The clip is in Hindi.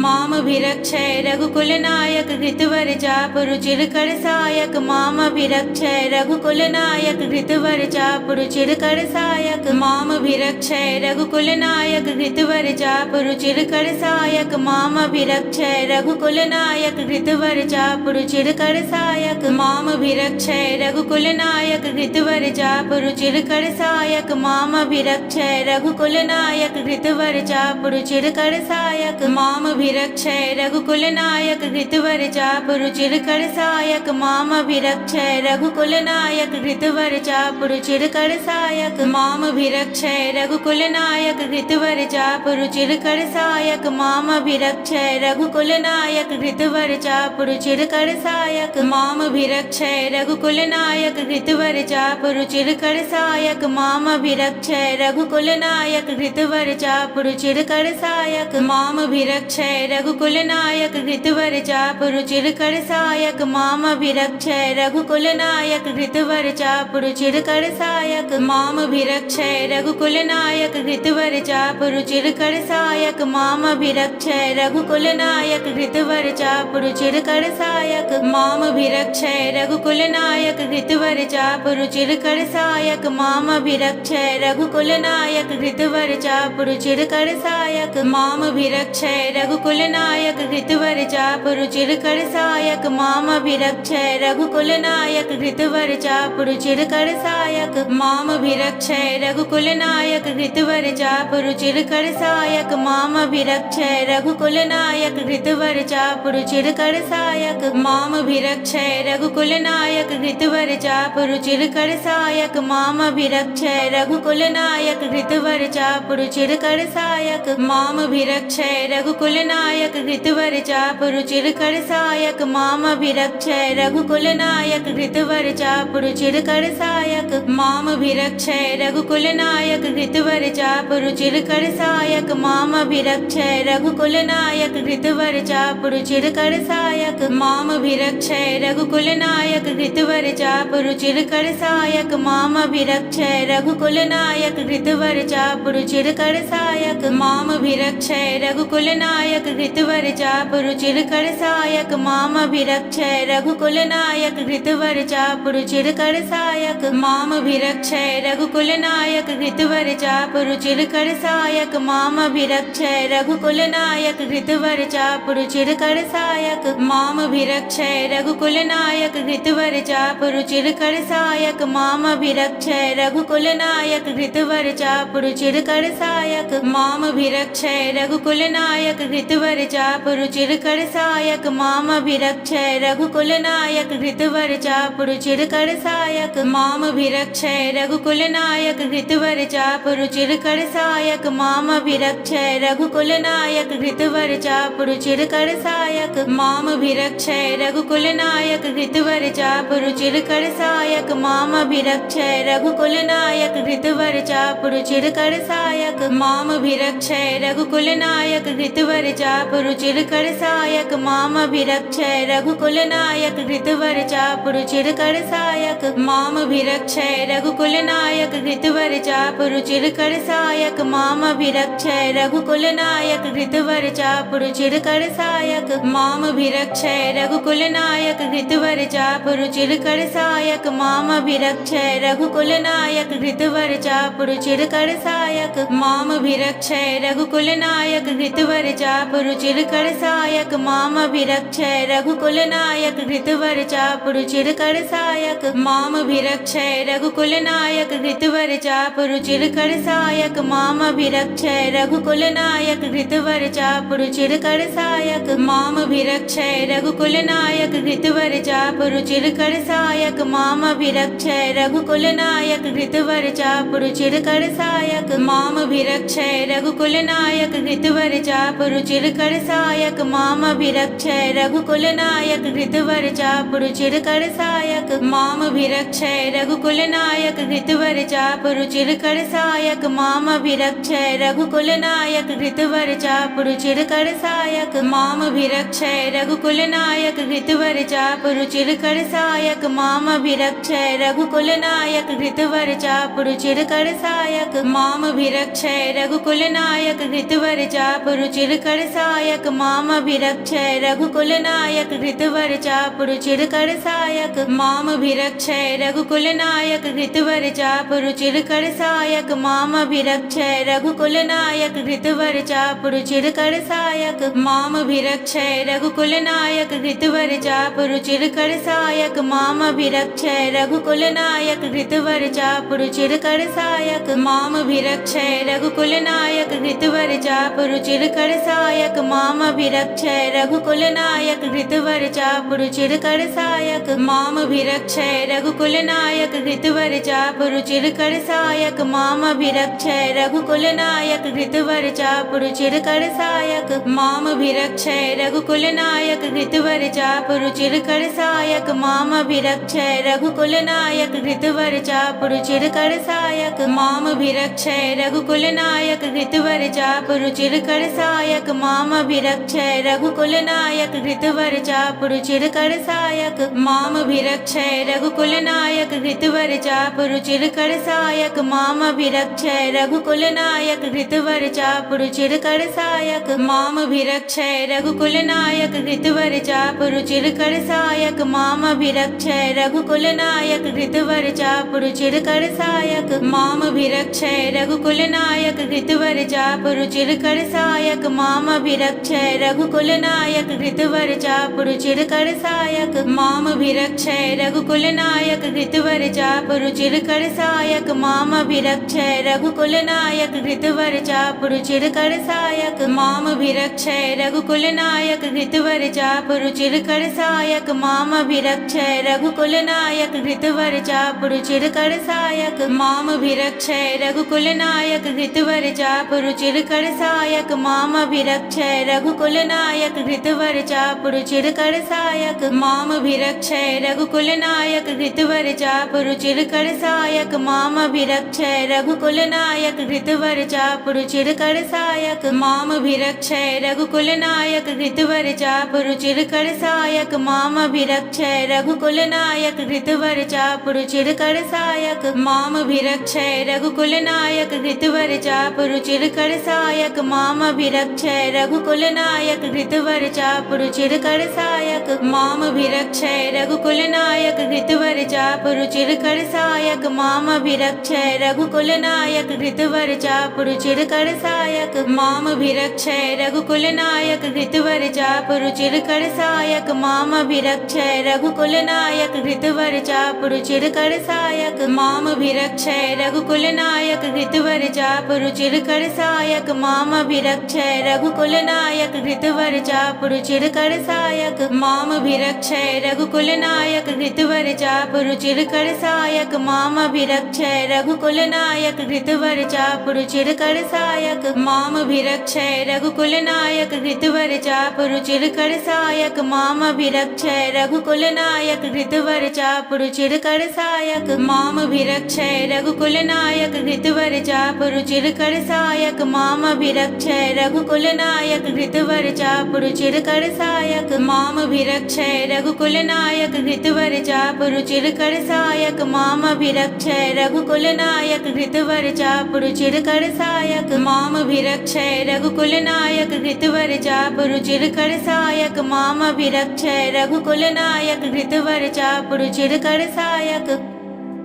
मामभिरक्षय रघुकुलनायक घृतवर्चा पुरुचिरकर सहायक मामभिरक्षय रघुकुलनायक घृतवर्चा पुरुचिरकर सहायक मामभिरक्षय रघुकुलनायक घृतवर्चा पुरुचिरकर सहायक मामभिरक्षय रघुकुलनायक घृतवर्चा पुरुचिरकर सहायक मामभिरक्षय रघुकुलनायक घृतवर्चा पुरुचिरकर सहायक मामभिरक्षय रघुकुलनायक घृतवर्चा पुरुचिरकर सहायक मामभिरक्षय रघुकुलनायक घृतवर्चा पुरुचिरकर सहायक मामभिरक्षय रघुकुलनायक घृतवर्चा पुरुचिरकर सहायक मामभिरक्षय रघुकुलनायक घृतवर्चा पुरुचिरकर सहायक मामभिरक्षय रघुकुलनायक घृतवर्चा पुरुचिरकर सहायक मामभिरक्षय रघुकुलनायक घृतवर्चा पुरुचिरकर सहायक मामभिरक्षय रघुकुलनायक घृतवर्चा पुरुचिरकर सहायक मामभिरक्षय रघुकुलनायक घृतवर्चा पुरुचिरकर सहायक मामभिरक्षय रघुकुलनायक घृतवर्चा पुरुचिरकर सहायक मामभिरक्षय रघुकुलनायक घृतवर्चा पुरुचिरकर सहायक मामभिरक्षय रघुकुलनायक घृतवर्चा पुरुचिरकर सहायक मामभिरक्षय रघुकुलनायक घृतवर्चा पुरुचिरकर सहायक मामभिरक्षय रघुकुलनायक घृतवर्चा पुरुचिरकर सहायक मामभिरक्षय रघुकुलनायक घृतवर्चा पुरुचिरकर सहायक मामभिरक्षय रघुकुलनायक घृतवर्चा पुरुचिरकर सहायक मामभिरक्षय रघुकुलनायक घृतवर्चा पुरुचिरकर सहायक मामभिरक्षय रघुकुलनायक घृतवर्चा पुरुचिरकर सहायक मामभिरक्षय रघुकुलनायक घृतवर्चा पुरुचिरकर सहायक मामभिरक्षय रघुकुलनायक घृतवर्चा पुरुचिरकर सहायक मामभिरक्षय रघुकुलनायक घृतवर्चा पुरुचिरकर सहायक मामभिरक्षय रघुकुलनायक घृतवर्चा पुरुचिरकर सहायक मामभिरक्षय रघुकुलनायक घृतवर्चा पुरुचिरकर सहायक मामभिरक्षय रघुकुलनायक घृतवर्चा पुरुचिरकर सहायक मामभिरक्षय रघुकुलनायक घृतवर्चा पुरुचिरकर सहायक मामभिरक्षय रघुकुलनायक घृतवर्चा पुरुचिरकर सहायक मामभिरक्षय रघुकुलनायक घृतवर्चा पुरुचिरकर सहायक मामभिरक्षय रघुकुलनायक घृतवर्चा पुरुचिरकर सहायक मामभिरक्षय रघुकुलनायक घृतवर्चा पुरुचिरकर सहायक मामभिरक्षय रघुकुलनायक घृतवर्चा पुरुचिरकर सहायक मामभिरक्षय रघुकुलनायक घृतवर्चा पुरुचिरकर सहायक मामभिरक्षय रघुकुलनायक घृतवर्चा पुरुचिरकर सहायक मामभिरक्षय रघुकुलनायक घृतवर्चा पुरुचिरकर सहायक मामभिरक्षय रघुकुलनायक घृतवर्चा पुरुचिरकर सहायक मामभिरक्षय रघुकुलनायक घृतवर्चा पुरुचिरकर सहायक मामभिरक्षय रघुकुलनायक घृतवर्चा पुरुचिरकर सहायक मामभिरक्षय रघुकुलनायक घृतवर्चा पुरुचिरकर सहायक मामभिरक्षय रघुकुलनायक घृतवर्चा पुरुचिरकर सहायक मामभिरक्षय रघुकुलनायक घृतवर्चा पुरुचिरकर सहायक मामभिरक्षय रघुकुलनायक घृतवर्चा पुरुचिरकर सहायक मामभिरक्षय रघुकुलनायक घृतवर्चा पुरुचिरकर सहायक मामभिरक्षय रघुकुलनायक घृतवर्चा पुरुचिरकर सहायक मामभिरक्षय रघुकुलनायक घृतवर्चा पुरुचिरकर सहायक मामभिरक्षय रघुकुलनायक घृतवर्चा पुरुचिरकर सहायक मामभिरक्षय रघुकुलनायक घृतवर्चा पुरुचिरकर सहायक मामभिरक्षय रघुकुलनायक घृतवर्चा पुरुचिरकर सहायक मामभिरक्षय रघुकुलनायक घृतवर्चा पुरुचिरकर सहायक मामभिरक्षय रघुकुलनायक घृतवर्चा पुरुचिरकर सहायक मामभिरक्षय रघुकुलनायक घृतवर्चा पुरुचिरकर सहायक मामभिरक्षय रघुकुलनायक घृतवर्चा पुरुचिरकर सहायक मामभिरक्षय रघुकुलनायक घृतवर्चा पुरुचिरकर सहायक मामभिरक्षय रघुकुलनायक घृतवर्चा पुरुचिरकर सहायक मामभिरक्षय रघुकुलनायक घृतवर्चा पुरुचिरकर सहायक मामभिरक्षय रघुकुलनायक घृतवर्चा पुरुचिरकर सहायक मामभिरक्षय रघुकुलनायक घृतवर्चा पुरुचिरकर सहायक मामभिरक्षय रघुकुलनायक घृतवर्चा पुरुचिरकर सहायक मामभिरक्षय रघुकुलनायक घृतवर्चा पुरुचिरकर सायक मामभिरक्षय रघुकुल नायक घृतवर चापु रुचिरकर सायक मामभिरक्षय रघुकुल नायक घृतवर चापु रुचिरकर सायक मामभिरक्षय रघुकुल नायक घृतवर चापु रुचिरकर सायक मामभिरक्षय रघुकुल नायक घृतवर चापु रुचिरकर सायक मामभिरक्षय रघुकुल नायक घृतवर चापु रुचिरकर सायक मामभिरक्षय रघुकुल नायक घृतवर चापु रुचिरकर सायक मामभिरक्षय रघुकुल नायक घृतवर चापु रुचिरकर सायक मामभिरक्षय रघुकुल नायक घृतवर चापु रुचिरकर सायक मामभिरक्षय रघुकुल नायक घृतवर चापु रुचिरकर सायक मामभिरक्षय रघुकुल नायक घृतवर चापु रुचिरकर सायक मामभिरक्षय रघुकुल नायक घृतवर चापु रुचिरकर सायक मामभिरक्षय रघुकुल नायक घृतवर चापु रुचिरकर सायक मामभिरक्षय रघुकुल नायक घृतवर चापु रुचिरकर सायक मामभिरक्षय रघुकुल नायक घृतवर चापु रुचिरकर सायक मामभिरक्षय रघुकुल नायक घृतवर चापु रुचिरकर सायक मामभिरक्षय रघुकुल नायक घृतवर चापु रुचिरकर सायक मामभिरक्षय रघुकुल नायक घृतवर चापु रुचिरकर सायक मामभिरक्षय रघुकुल नायक घृतवर चापु रुचिरकर सायक मामभिरक्षय रघुकुल नायक घृतवर चापु रुचिरकर सायक मामभिरक्षय रघुकुल नायक घृतवर चापु रुचिरकर सायक मामभिरक्षय रघुकुल नायक घृतवर चापु रुचिरकर सायक मामभिरक्षय रघुकुल नायक घृतवर चापु रुचिरकर सायक मामभिरक्षय रघुकुल नायक घृतवर चापु रुचिरकर सायक मामभिरक्षय रघुकुल नायक घृतवर चापु रुचिरकर सायक मामभिरक्षय रघुकुल नायक घृतवर चापु रुचिरकर सायक मामभिरक्षय रघुकुल नायक घृतवर चापु रुचिरकर सायक मामभिरक्षय रघुकुल नायक घृतवर चापु रुचिरकर सायक मामभिरक्षय रघुकुल नायक घृतवर चापु रुचिरकर सायक मामभिरक्षय रघुकुल नायक घृतवर चापु रुचिरकर सायक मामभिरक्षय रघुकुल नायक घृतवर चापु रुचिरकर सायक मामभिरक्षय रघुकुल नायक घृतवर चापु रुचिरकर सायक मामभिरक्षय रघुकुल नायक घृतवर चापु रुचिरकर सायक मामभिरक्षय रघुकुल नायक घृतवर चापु रुचिरकर सायक मामभिरक्षय रघुकुल नायक घृतवर चापु रुचिरकर सायक मामभिरक्षय रघुकुल नायक घृतवर चापु रुचिरकर सायक मामभिरक्षय रघुकुल नायक घृतवर चापु रुचिरकर सायक मामभिरक्षय रघुकुल नायक घृतवर चापु रुचिरकर सायक मामभिरक्षय रघुकुल नायक घृतवर चापु रुचिरकर सायक मामभिरक्षय रघुकुल नायक घृतवर चापु रुचिरकर सायक मामभिरक्षय रघुकुल नायक घृतवर चापु रुचिरकर सायक मामभिरक्षय रघुकुल नायक घृतवर चापु रुचिरकर सायक मामभिरक्षय रघुकुल नायक घृतवर चापु रुचिरकर सायक मामभिरक्षय रघुकुल नायक घृतवर चापु रुचिरकर सायक मामभिरक्षय रघुकुल नायक घृतवर चापु रुचिरकर सायक मामभिरक्षय रघुकुल नायक घृतवर चापु रुचिरकर सायक मामभिरक्षय रघुकुल नायक घृतवर चापु रुचिरकर सायक मामभिरक्षय रघुकुल नायक घृतवर चापु रुचिरकर सायक